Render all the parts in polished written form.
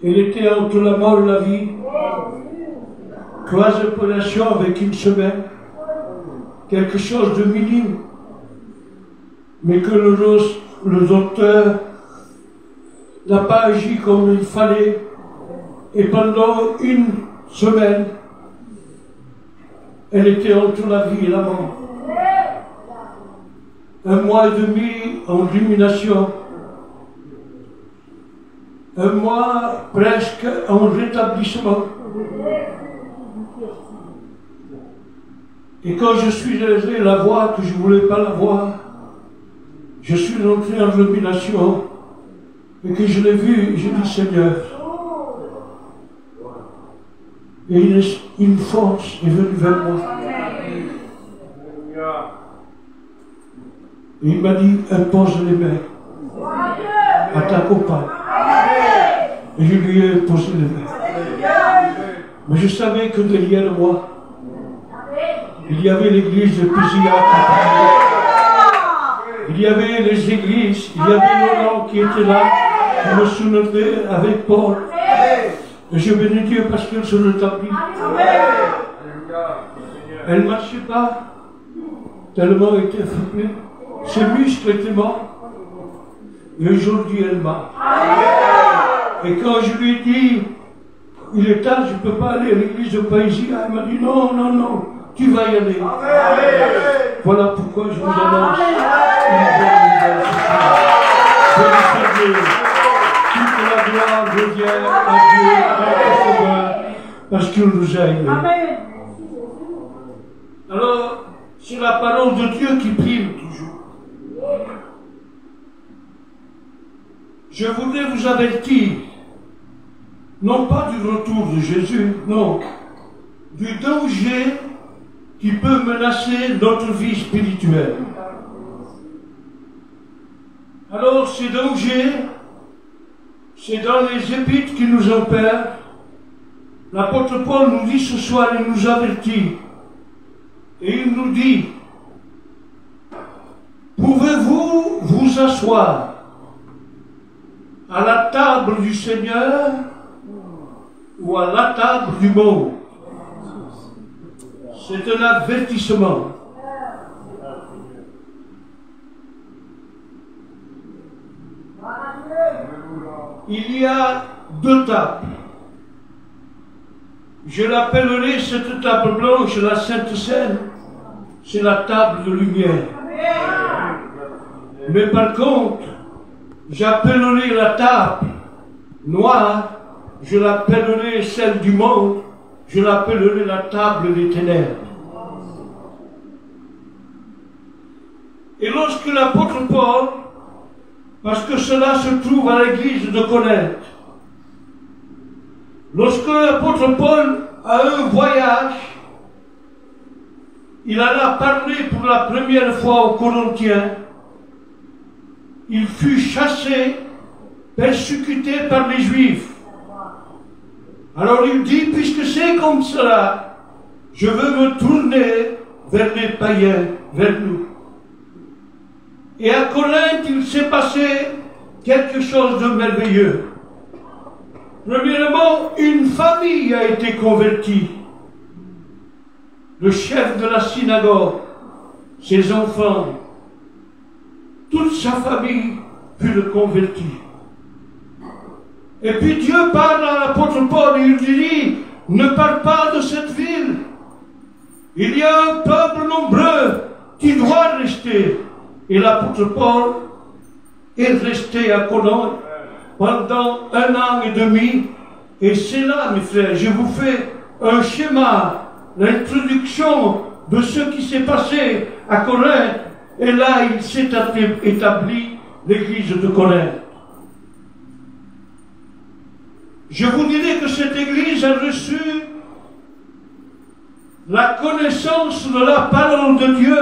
Elle était entre la mort et la vie. 3 opérations avec une semaine. Quelque chose de minime. Mais que le docteur n'a pas agi comme il fallait. Et pendant une semaine, elle était entre la vie et la mort. 1 mois et demi en rumination. 1 mois presque en rétablissement. Et quand je suis allé la voir, que je ne voulais pas la voir, je suis entré en rumination. Et que je l'ai vue, j'ai dit Seigneur. Et une force est venue vers moi. Et il m'a dit, impose les mains à ta compagne. Et je lui ai posé les mains. Mais je savais que derrière moi, il y avait l'église de Pézillac. Il y avait les églises, il y avait Laurent qui était là, qui me soutenait avec Paul. Et je bénis Dieu parce qu'elle se rétablit. Elle ne marchait pas, tellement elle était affaiblée. Ses muscles étaient morts. Et aujourd'hui, elle marche. Et quand je lui ai dit, il est tard, je ne peux pas aller à l'église de Pézillac, elle m'a dit, non, non, non, tu vas y aller. Voilà pourquoi je vous annonce une bonne nouvelle. Bénissez Dieu. Toute la gloire revient à Dieu, à Sauveur, parce qu'il nous a aimés. Alors, c'est la parole de Dieu qui prime toujours. Je voudrais vous avertir, non pas du retour de Jésus, non, du danger qui peut menacer notre vie spirituelle. Alors, ces dangers, c'est dans les épîtres qui nous opèrent. L'apôtre Paul nous dit ce soir, il nous avertit, et il nous dit, pouvez-vous vous asseoir à la table du Seigneur ou à la table du monde? C'est un avertissement. Il y a 2 tables. Je l'appellerai cette table blanche la Sainte Seine. C'est la table de lumière. Mais par contre, j'appellerai la table noire, je l'appellerai celle du monde, je l'appellerai la table des ténèbres. Et lorsque l'apôtre Paul, parce que cela se trouve à l'église de Corinthe, lorsque l'apôtre Paul a un voyage, il alla parler pour la première fois aux Corinthiens, il fut chassé, persécuté par les Juifs. Alors il dit, puisque c'est comme cela, je veux me tourner vers les païens, vers nous. Et à Corinthe, il s'est passé quelque chose de merveilleux. Premièrement, une famille a été convertie. Le chef de la synagogue, ses enfants, toute sa famille fut convertie. Et puis Dieu parle à l'apôtre Paul et il dit, ne parle pas de cette ville. Il y a un peuple nombreux qui doit rester. Et l'apôtre Paul est resté à Cologne pendant 1 an et demi. Et c'est là, mes frères, je vous fais un schéma, l'introduction de ce qui s'est passé à Corinthe. Et là, il s'est établi l'église de Corinthe. Je vous dirai que cette église a reçu la connaissance de la parole de Dieu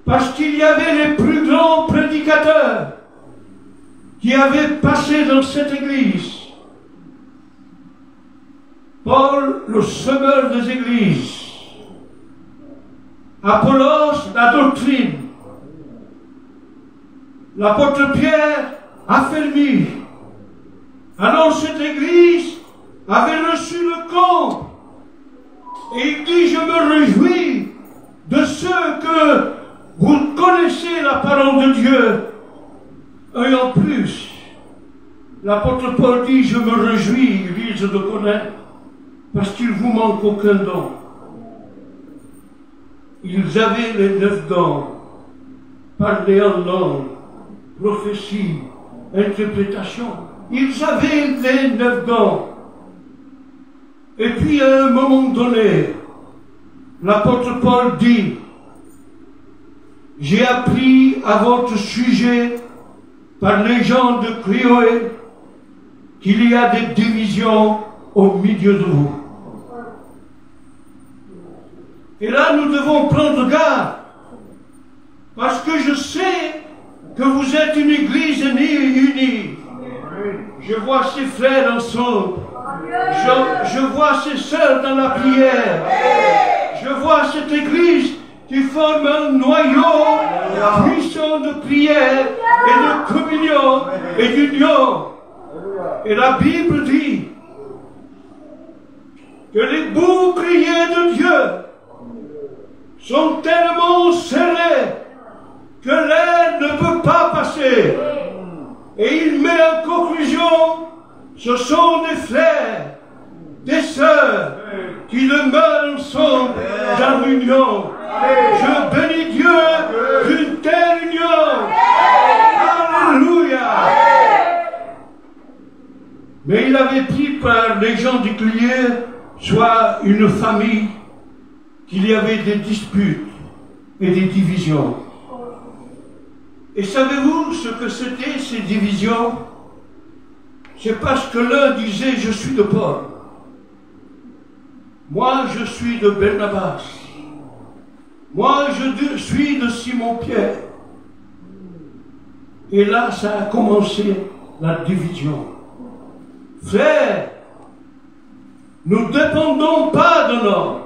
parce qu'il y avait les plus grands prédicateurs qui avaient passé dans cette église. Paul, le semeur des églises. Apollos, la doctrine. L'apôtre Pierre, affermi. Alors cette église avait reçu le comble. Et il dit, je me réjouis de ceux que vous connaissez la parole de Dieu. Et en plus, l'apôtre Paul dit, je me réjouis, église de Corinthe, parce qu'il vous manque aucun don. Ils avaient les 9 dons, parler en langue, prophétie, interprétation. Ils avaient les 9 dons. Et puis à un moment donné, l'apôtre Paul dit, j'ai appris à votre sujet par les gens de Chloé qu'il y a des divisions au milieu de vous. Et là, nous devons prendre garde, parce que je sais que vous êtes une église unie. Je vois ces frères ensemble. Je vois ces sœurs dans la prière. Je vois cette église qui forme un noyau puissant de prière et de communion et d'union. Et la Bible dit que les boucliers de Dieu sont tellement serrés que l'air ne peut pas passer. Et il met en conclusion, ce sont des frères, des sœurs qui demeurent ensemble dans l'union. Je bénis Dieu d'une telle union. Alléluia. Mais il avait pris par les gens du Chloé, soit une famille, qu'il y avait des disputes et des divisions. Et savez-vous ce que c'était ces divisions? C'est parce que l'un disait, je suis de Paul. Moi, je suis de Barnabas. Moi, je suis de Simon-Pierre. Et là, ça a commencé la division. Frères, nous ne dépendons pas de l'homme.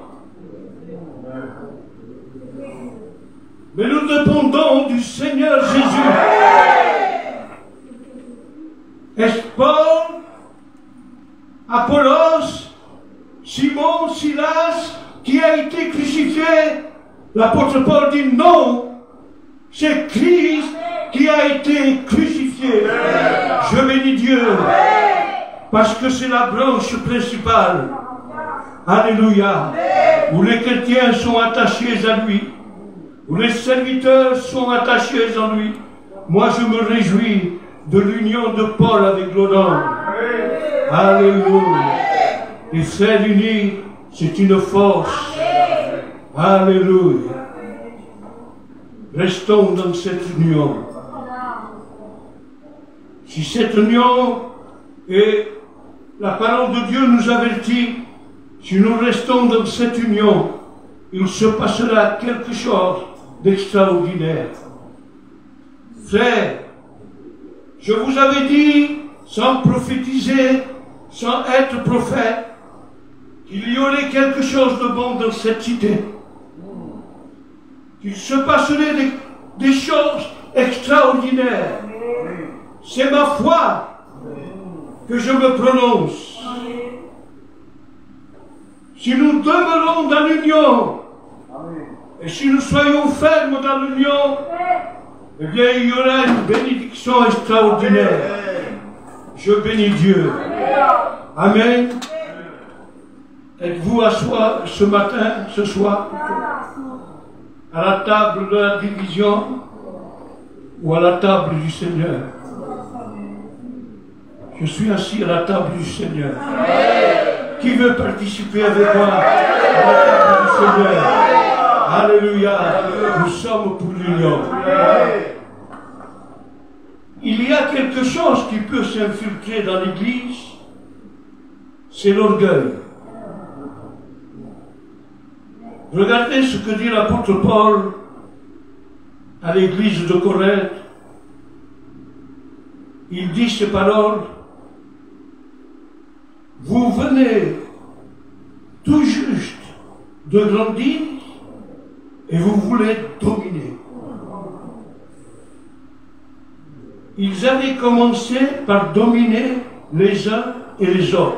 Mais nous dépendons du Seigneur Jésus. Est-ce Paul, Apollos, Simon, Silas, qui a été crucifié? L'apôtre Paul dit non, c'est Christ qui a été crucifié. Je bénis Dieu, parce que c'est la branche principale. Alléluia. Où les chrétiens sont attachés à lui, où les serviteurs sont attachés en lui. Moi, je me réjouis de l'union de Paul avec l'Hollande. Alléluia. Les frères unis, c'est une force. Alléluia. Restons dans cette union. Si cette union, et la parole de Dieu nous avertit, si nous restons dans cette union, il se passera quelque chose d'extraordinaire. Frères, je vous avais dit, sans prophétiser, sans être prophète, qu'il y aurait quelque chose de bon dans cette cité. Qu'il se passerait des choses extraordinaires. C'est ma foi que je me prononce. Si nous demeurons dans l'union, et si nous soyons fermes dans l'union, eh bien il y aura une bénédiction extraordinaire. Je bénis Dieu. Amen. Êtes-vous asseoir ce matin, ce soir, à la table de la division ou à la table du Seigneur? Je suis assis à la table du Seigneur. Qui veut participer avec moi à la table du Seigneur? Alléluia. Nous sommes pour l'union. Il y a quelque chose qui peut s'infiltrer dans l'Église, c'est l'orgueil. Regardez ce que dit l'apôtre Paul à l'église de Corinthe. Il dit ces paroles: vous venez tout juste de grandir et vous voulez dominer. Ils avaient commencé par dominer les uns et les autres.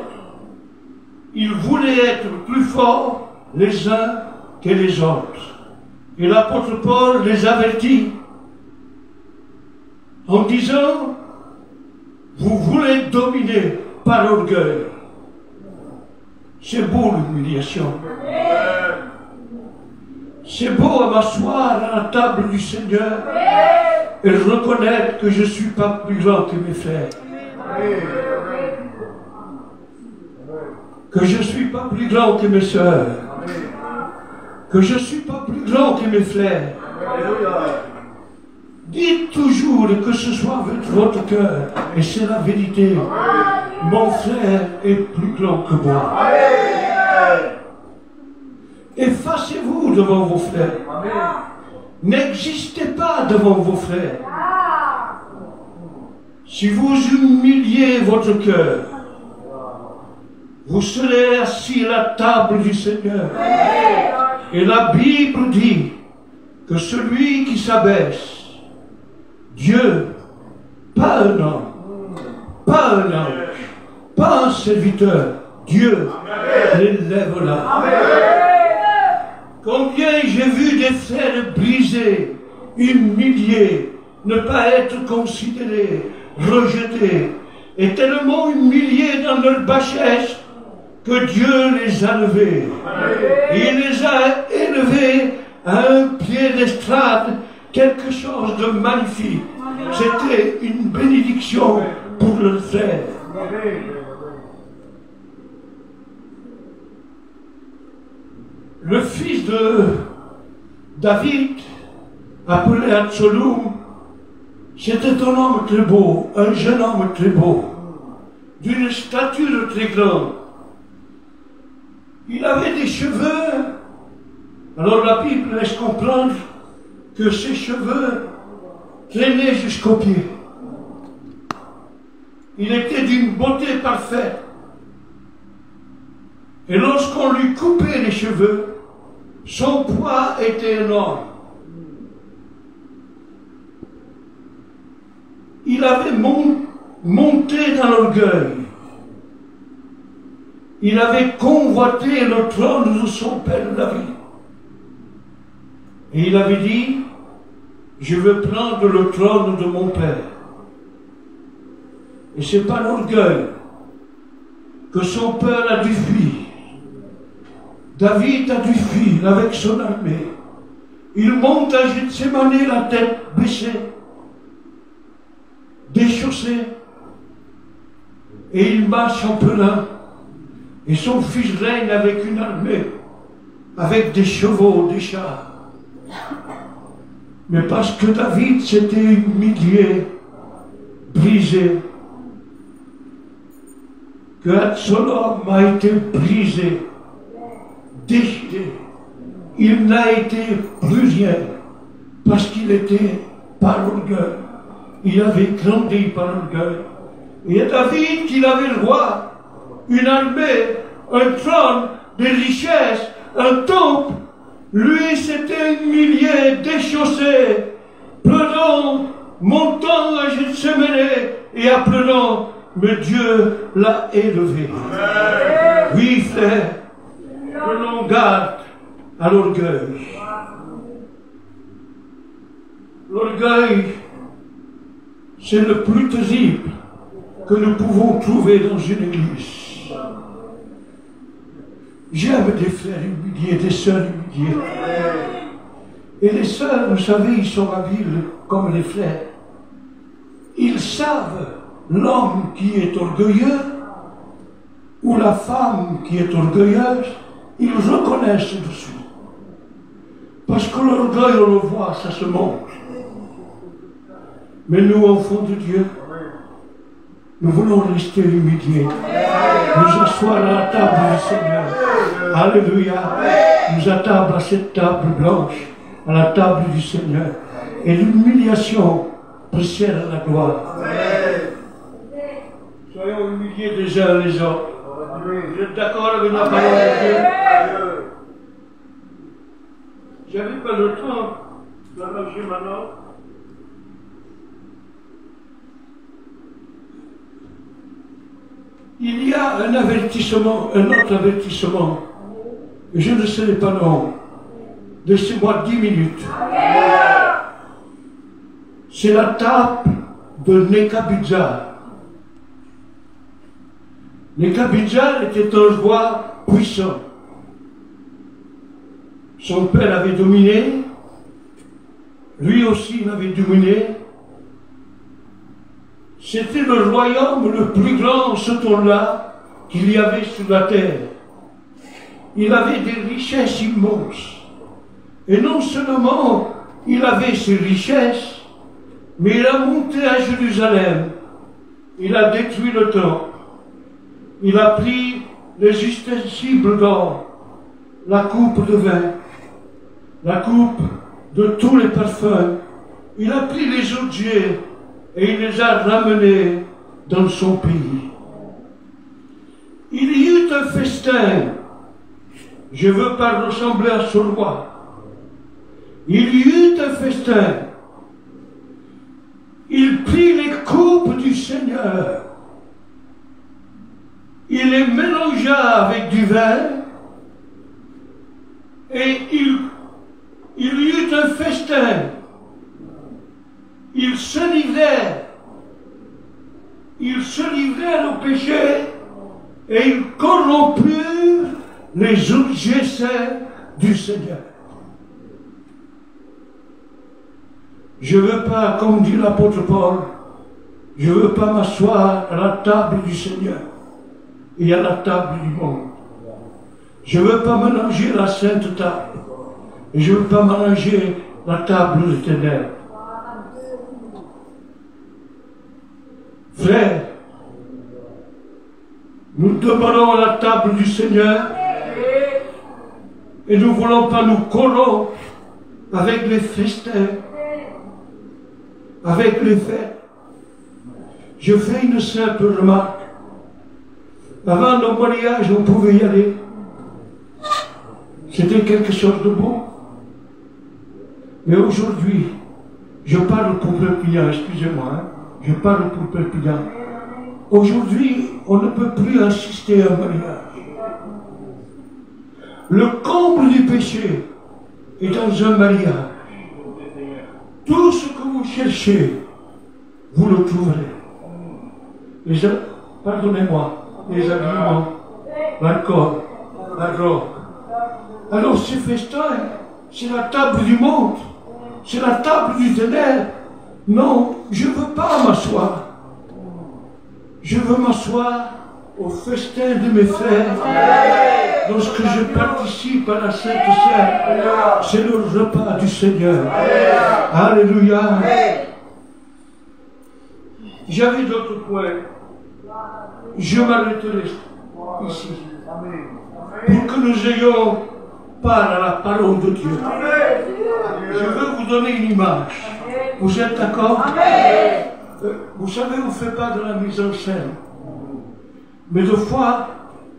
Ils voulaient être plus forts les uns que les autres. Et l'apôtre Paul les avertit en disant, vous voulez dominer par l'orgueil. C'est beau l'humiliation. C'est beau à m'asseoir à la table du Seigneur et reconnaître que je ne suis pas plus grand que mes frères. Que je ne suis pas plus grand que mes sœurs. Que je ne suis pas plus grand que mes frères. Dites toujours que ce soit avec votre cœur, et c'est la vérité. Mon frère est plus grand que moi. Effacez-vous devant vos frères. N'existez pas devant vos frères. Si vous humiliez votre cœur, vous serez assis à la table du Seigneur. Et la Bible dit que celui qui s'abaisse, Dieu, pas un homme, pas un ange, pas un serviteur, Dieu l'élève là. Combien j'ai vu des frères brisés, humiliés, ne pas être considérés, rejetés, et tellement humiliés dans leur bassesse que Dieu les a levés. Il les a élevés à un piédestal, quelque chose de magnifique. C'était une bénédiction pour leurs frères. Le fils de David, appelé Absalom, c'était un homme très beau, un jeune homme très beau, d'une stature très grande. Il avait des cheveux, alors la Bible laisse comprendre que ses cheveux traînaient jusqu'aux pieds. Il était d'une beauté parfaite. Et lorsqu'on lui coupait les cheveux, son poids était énorme. Il avait monté dans l'orgueil. Il avait convoité le trône de son père David. Et il avait dit, je veux prendre le trône de mon père. Et c'est par l'orgueil que son père a dû fuir. David a dû fuir avec son armée. Il monte à Gethsémani la tête baissée, déchaussé, et il marche en plein. Et son fils règne avec une armée, avec des chevaux, des chars. Mais parce que David s'était humilié, brisé, que Absalom a été brisé, déchiré, il n'a été plus rien, parce qu'il était par l'orgueil. Il avait grandi par l'orgueil. Et David, qu'il avait le roi, une armée, un trône, des richesses, un temple, lui s'était humilié, déchaussé, pleurant, montant à Gethsémani et appelant, mais Dieu l'a élevé. Oui, frère, prenons garde à l'orgueil. L'orgueil, c'est le plus terrible que nous pouvons trouver dans une église. J'aime des frères humiliés, des sœurs humiliées. Et les sœurs, vous savez, ils sont habiles comme les frères. Ils savent l'homme qui est orgueilleux ou la femme qui est orgueilleuse, ils reconnaissent dessus. Parce que l'orgueil, on le voit, ça se montre. Mais nous, enfants de Dieu, nous voulons rester humiliés, nous asseoir à la table du Seigneur. Alléluia. Nous attable à cette table blanche, à la table du Seigneur. Et l'humiliation précède à la gloire. Soyons humiliés les uns les autres. Vous êtes d'accord avec la parole de Dieu? J'avais pas le temps d'arranger ma note. il y a un avertissement, un autre avertissement. Je ne serai pas long. Laissez-moi 10 minutes. C'est la table de Nebuchadnezzar. Nebuchadnezzar était un roi puissant. Son père avait dominé, lui aussi il avait dominé. C'était le royaume le plus grand ce temps-là qu'il y avait sur la terre. Il avait des richesses immenses. Et non seulement il avait ces richesses, mais il a monté à Jérusalem. Il a détruit le temple. Il a pris les ustensiles d'or, la coupe de vin, la coupe de tous les parfums. Il a pris les objets et il les a ramenés dans son pays. Il y eut un festin. Je ne veux pas ressembler à ce roi. Il y eut un festin. Il prit les coupes du Seigneur. Il les mélangea avec du vin. Et il y eut un festin. Il se livrait au péché et il corromput les objets saints du Seigneur. Je ne veux pas, comme dit l'apôtre Paul, je ne veux pas m'asseoir à la table du Seigneur et à la table du monde. Je ne veux pas mélanger la sainte table et je ne veux pas mélanger la table des ténèbres. Frères, nous demeurons à la table du Seigneur et nous ne voulons pas nous corrompre avec les festins, avec les fêtes. Je fais une simple remarque. Avant nos mariages, on pouvait y aller. C'était quelque chose de beau. Mais aujourd'hui, je parle pour Perpignan, excusez-moi, hein, je parle pour Perpignan. Aujourd'hui, on ne peut plus assister à un mariage. Le comble du péché est dans un mariage. Tout ce que vous cherchez, vous le trouverez. Pardonnez-moi, les aliments, l'alcool, la drogue. Alors ces festins, c'est la table du monde, c'est la table du ténèbre. Non, je ne veux pas m'asseoir. Je veux m'asseoir au festin de mes frères. Lorsque je participe à la Sainte Seine, c'est le repas du Seigneur. Alléluia. J'avais d'autres points. Je m'arrêterai ici. Pour que nous ayons part à la parole de Dieu. Je veux vous donner une image. Vous êtes d'accord? Vous savez, on ne fait pas de la mise en scène. Mais deux fois,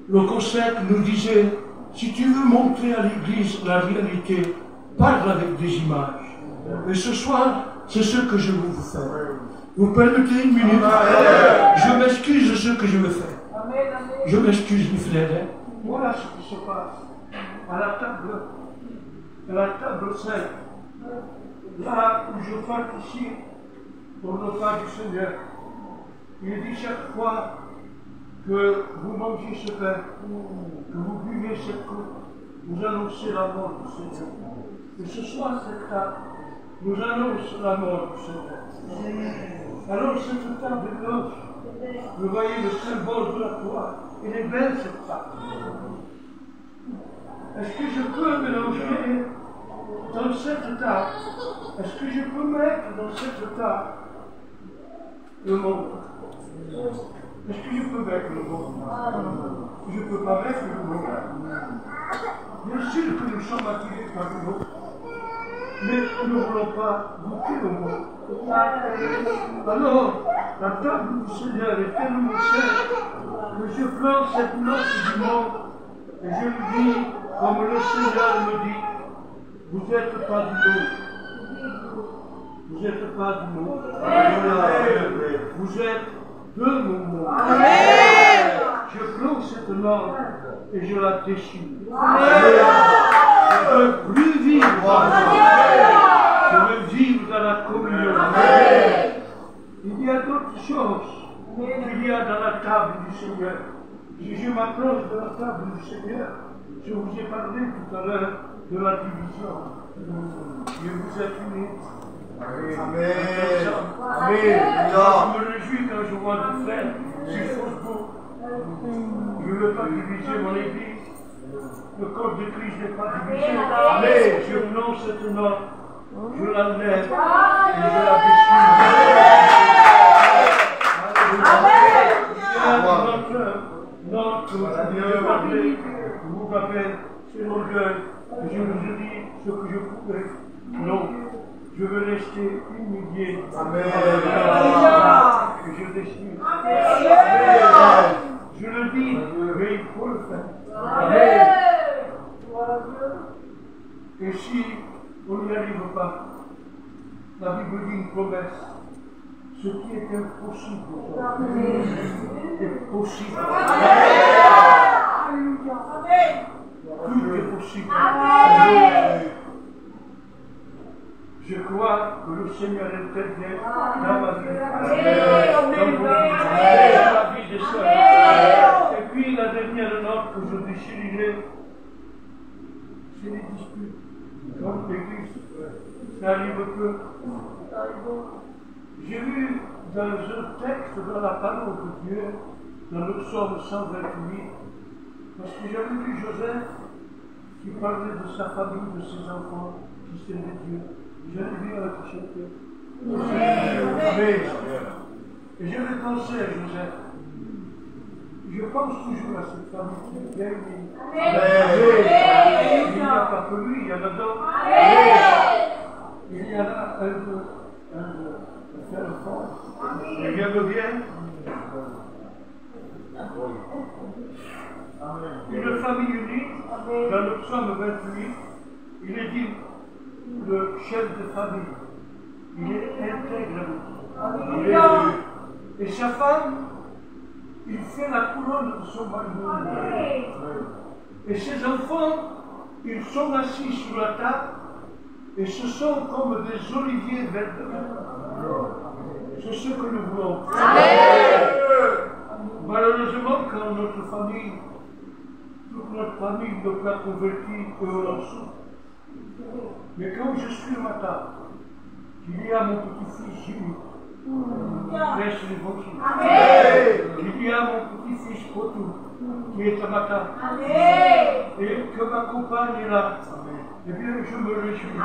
le concept nous disait, si tu veux montrer à l'Église la réalité, parle avec des images. Et ce soir, c'est ce que je vais vous faire. Vous permettez une minute? Je m'excuse de ce que je veux faire. Je m'excuse, mes frères. Voilà ce qui se passe à la table sainte. Là où je participe au repas du Seigneur. Il dit chaque fois que vous mangez ce pain, que vous buvez cette coupe, vous annoncez la mort du Seigneur. Et ce soir, cette table nous annonce la mort du Seigneur. Alors cette table blanche, vous voyez le symbole de la croix. Elle est belle cette table. Est-ce que je peux mélanger dans cette table, est-ce que je peux mettre dans cette table le monde? Est-ce que je peux mettre le monde? Je ne peux pas mettre le monde. Bien sûr que nous sommes attirés par le monde, mais nous ne voulons pas goûter le monde. Alors, la table du Seigneur est tellement sainte que je prends cette note du monde et je lui dis, comme le Seigneur me dit, vous n'êtes pas du monde. Vous n'êtes pas du monde. Vous êtes de mon monde. Amen. cette langue et je la déchire. Je veux plus vivre. Je veux vivre dans la communion. Il y a d'autres choses qu'il y a dans la table du Seigneur. Je m'approche de la table du Seigneur. Je vous ai parlé tout à l'heure de la division. Je vous ai fini. Amen. Amen. Je me réjouis quand je vois des frères sur Facebook. Je ne veux pas diviser mon église. Le corps de Christ n'est pas divisé. Amen. Je prononce cette norme. Je la lève et je la déchire. Notre vous rappelle, c'est l'orgueil. Je vous dis ce que je pouvais. Non, je veux rester humilié. Amen. Que je décide. Je le dis, mais il faut le faire. Amen. Et si on n'y arrive pas, la Bible dit une promesse. Ce qui est impossible est possible. Tout est possible. Je crois que le Seigneur intervient dans ma vie, dans la vie des sœurs. Et puis la dernière note que je déchirerai, c'est les disputes. Comme l'Église, ça arrive peu. J'ai lu dans un texte de la parole de Dieu, dans le psaume 128, parce que j'avais lu Joseph qui parlait de sa famille, de ses enfants, qui s'aimaient Dieu. J'avais vu avec chanter. Amen. Et j'avais pensé à Joseph. Je pense toujours à cette famille qui est bien unie. Il n'y a pas que lui, il y en a d'autres. Il y en a un et j'aime bien une famille unie. Dans le psaume 28, il est dit le chef de famille, il est intègre. Et sa femme, il fait la couronne de son mari. Et ses enfants, ils sont assis sur la table. Et ce sont comme des oliviers verts. C'est ce que nous voulons. Malheureusement, quand notre famille, toute notre famille ne peut pas convertir, on en souffre. Mais quand je suis à ma table, il y a mon petit-fils Jimmy, laisse les voitures. Il y a mon petit-fils Potou, qui est à ma table. Et que ma compagne est là. Eh bien, je me réjouis.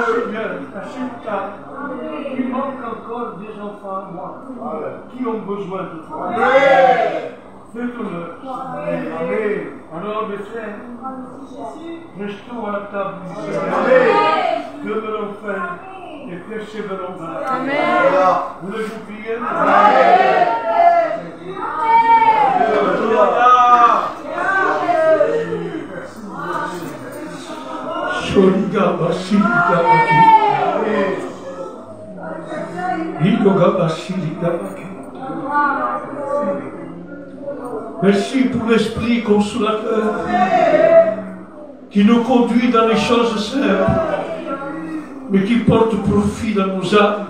Seigneur, à cette table, il manque encore des enfants à moi qui ont besoin de toi. Faites-le. Amen. Alors, mes frères, restons à la table du Seigneur. Demeurons fermes et persévérons dans la paix. Voulez-vous prier? Merci pour l'Esprit consolateur qui nous conduit dans les choses simples, mais qui porte profit dans nos âmes.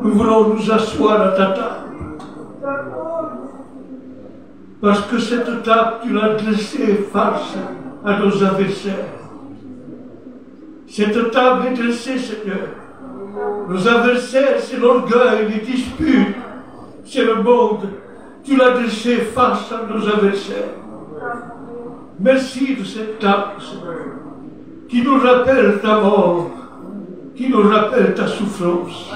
Nous voulons nous asseoir à ta table, parce que cette table, tu l'as dressée face à nos adversaires. Cette table est dressée, Seigneur. Nos adversaires, c'est l'orgueil, les disputes, c'est le monde. Tu l'as dressée face à nos adversaires. Merci de cette table, Seigneur, qui nous rappelle ta mort, qui nous rappelle ta souffrance.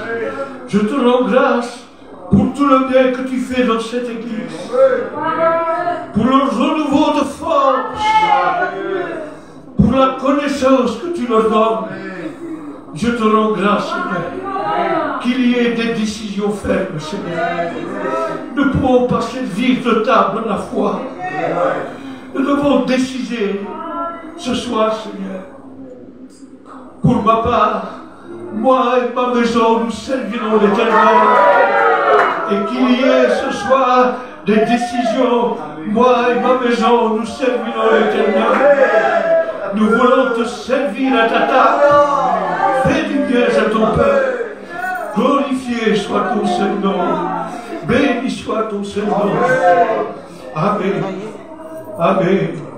Je te rends grâce pour tout le bien que tu fais dans cette église, pour le renouveau de force, pour la connaissance que tu leur donnes. Je te rends grâce, Seigneur, qu'il y ait des décisions fermes, Seigneur. Nous ne pouvons pas servir de table à la foi. Nous devons décider ce soir, Seigneur. Pour ma part, moi et ma maison, nous servirons l'Éternel. Et qu'il y ait ce soir des décisions. Moi et ma maison, nous servirons l'Éternel. Nous voulons te servir à ta table. Fais du bien à ton peuple. Glorifié soit ton Saint-Nom. Béni soit ton Saint-Nom. Amen. Amen.